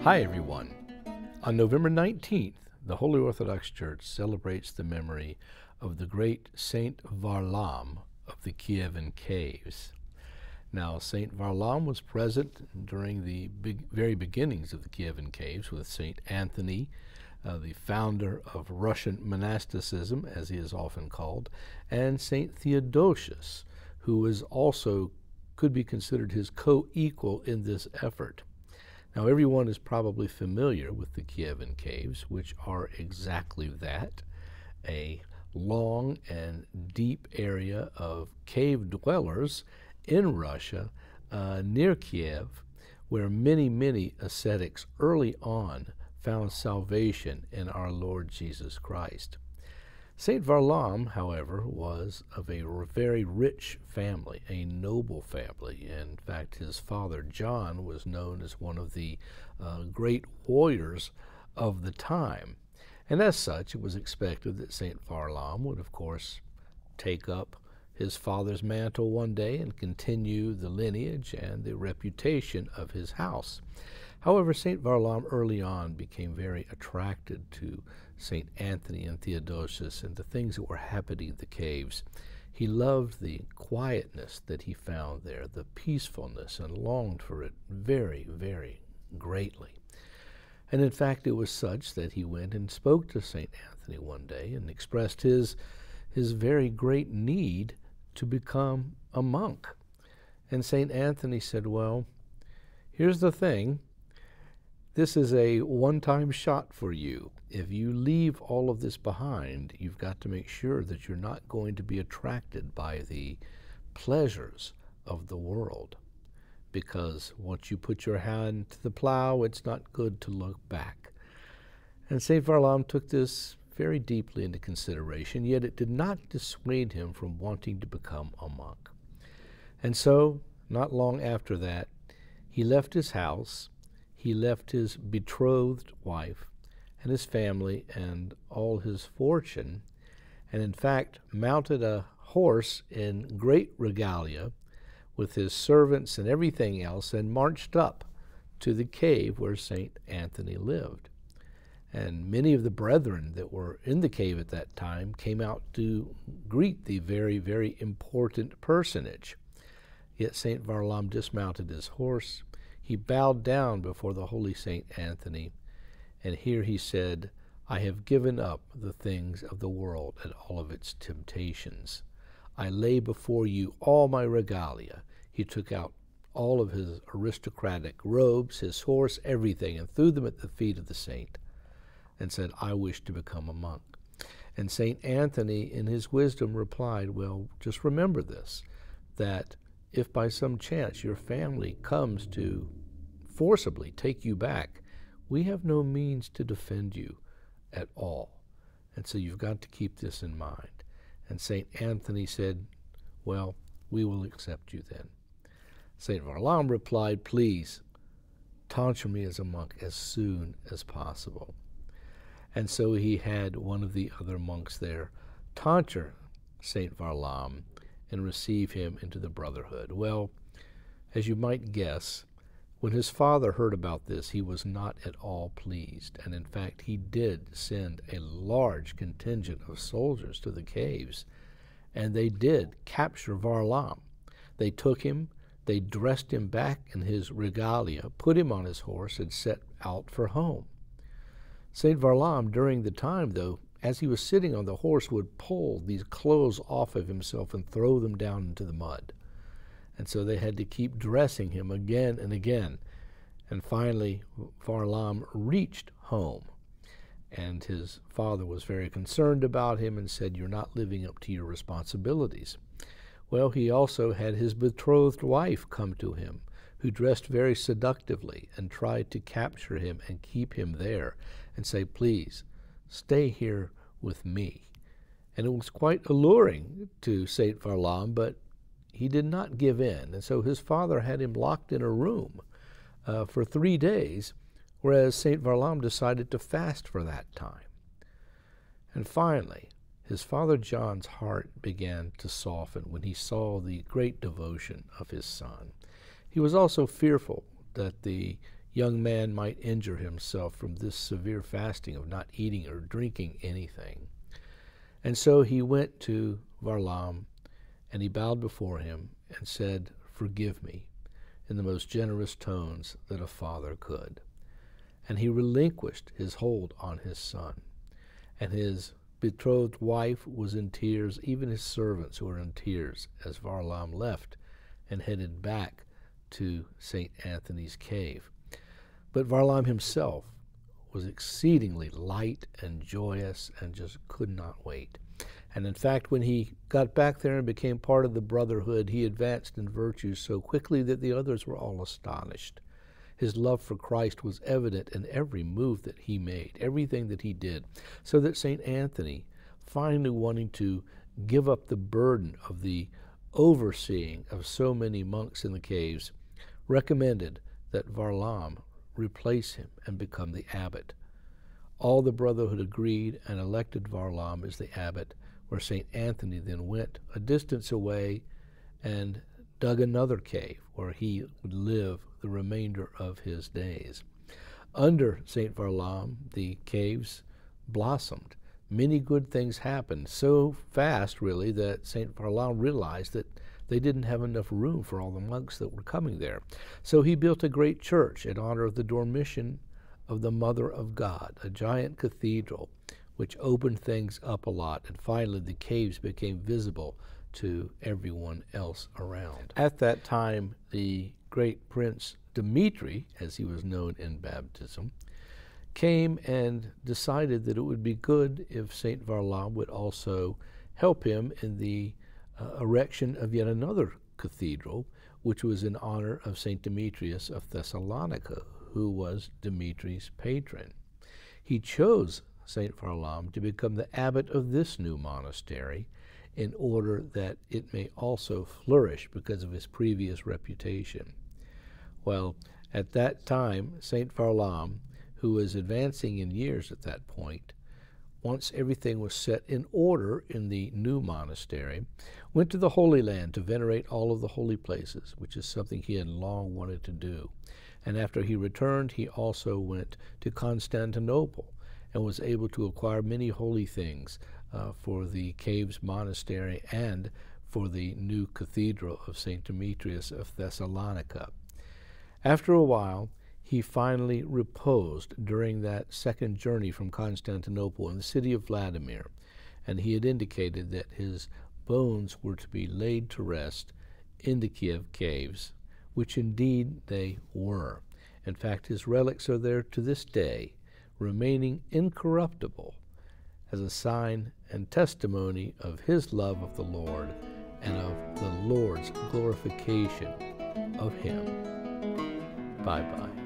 Hi everyone. On November 19th, the Holy Orthodox Church celebrates the memory of the great Saint Varlaam of the Kievan caves. Now, Saint Varlaam was present during the very beginnings of the Kievan caves with Saint Anthony, the founder of Russian monasticism, as he is often called, and Saint Theodosius, who is also could be considered his co-equal in this effort. Now, everyone is probably familiar with the Kievan caves, which are exactly that, a long and deep area of cave dwellers in Russia near Kiev, where many ascetics early on found salvation in our Lord Jesus Christ. Saint Varlaam, however, was of a very rich family, a noble family. In fact, his father John was known as one of the great warriors of the time. And as such, it was expected that Saint Varlaam would, of course, take up his father's mantle one day and continue the lineage and the reputation of his house. However, Saint Varlaam early on became very attracted to Saint Anthony and Theodosius and the things that were happening in the caves. He loved the quietness that he found there, the peacefulness, and longed for it very greatly. And in fact, it was such that he went and spoke to Saint Anthony one day and expressed his very great need to become a monk. And Saint Anthony said, well, here's the thing. This is a one-time shot for you. If you leave all of this behind, you've got to make sure that you're not going to be attracted by the pleasures of the world. Because once you put your hand to the plow, it's not good to look back. And Saint Varlaam took this very deeply into consideration, yet it did not dissuade him from wanting to become a monk. And so, not long after that, he left his house. He left his betrothed wife and his family and all his fortune, and in fact mounted a horse in great regalia with his servants and everything else, and marched up to the cave where Saint Anthony lived. And many of the brethren that were in the cave at that time came out to greet the very important personage. Yet Saint Varlaam dismounted his horse. He bowed down before the holy Saint Anthony, and here he said, I have given up the things of the world and all of its temptations. I lay before you all my regalia. He took out all of his aristocratic robes, his horse, everything, and threw them at the feet of the saint, and said, I wish to become a monk. And Saint Anthony, in his wisdom, replied, well, just remember this, that if by some chance your family comes to forcibly take you back, we have no means to defend you at all. And so you've got to keep this in mind. And Saint Anthony said, well, we will accept you then. Saint Varlaam replied, please, tonsure me as a monk as soon as possible. And so he had one of the other monks there tonsure Saint Varlaam and receive him into the brotherhood. Well, as you might guess, when his father heard about this, he was not at all pleased, and in fact he did send a large contingent of soldiers to the caves, and they did capture Varlaam. They took him, they dressed him back in his regalia, put him on his horse, and set out for home. Saint Varlaam, during the time, though, as he was sitting on the horse, would pull these clothes off of himself and throw them down into the mud. And so they had to keep dressing him again and again. And finally, Varlaam reached home. And his father was very concerned about him and said, you're not living up to your responsibilities. Well, he also had his betrothed wife come to him, who dressed very seductively and tried to capture him and keep him there and say, please, stay here with me. And it was quite alluring to Saint Varlaam, but he did not give in. And so his father had him locked in a room for 3 days, whereas Saint Varlaam decided to fast for that time. And finally, his father John's heart began to soften when he saw the great devotion of his son. He was also fearful that the young man might injure himself from this severe fasting of not eating or drinking anything. And so he went to Varlaam, and he bowed before him and said, "Forgive me," in the most generous tones that a father could. And he relinquished his hold on his son. And his betrothed wife was in tears, even his servants were in tears, as Varlaam left and headed back to St. Anthony's cave. But Varlaam himself was exceedingly light and joyous and just could not wait. And in fact, when he got back there and became part of the brotherhood, he advanced in virtue so quickly that the others were all astonished. His love for Christ was evident in every move that he made, everything that he did, so that St. Anthony, finally wanting to give up the burden of the overseeing of so many monks in the caves, recommended that Varlaam replace him and become the abbot. All the brotherhood agreed and elected Varlaam as the abbot, where St. Anthony then went a distance away and dug another cave where he would live the remainder of his days. Under St. Varlaam, the caves blossomed. Many good things happened, so fast, really, that St. Varlaam realized that they didn't have enough room for all the monks that were coming there. So he built a great church in honor of the Dormition of the Mother of God, a giant cathedral, which opened things up a lot, and finally the caves became visible to everyone else around. At that time, the great Prince Dmitri, as he was known in baptism, came and decided that it would be good if St. Varlaam would also help him in the erection of yet another cathedral, which was in honor of St. Demetrius of Thessalonica, who was Dimitri's patron. He chose St. Varlaam to become the abbot of this new monastery in order that it may also flourish because of his previous reputation. Well, at that time, St. Varlaam, who was advancing in years at that point, once everything was set in order in the new monastery, went to the Holy Land to venerate all of the holy places, which is something he had long wanted to do. And after he returned, he also went to Constantinople and was able to acquire many holy things for the Caves Monastery and for the new cathedral of St. Demetrius of Thessalonica. After a while, he finally reposed during that second journey from Constantinople in the city of Vladimir, and he had indicated that his bones were to be laid to rest in the Kiev caves, which indeed they were. In fact, his relics are there to this day, remaining incorruptible as a sign and testimony of his love of the Lord and of the Lord's glorification of him. Bye-bye.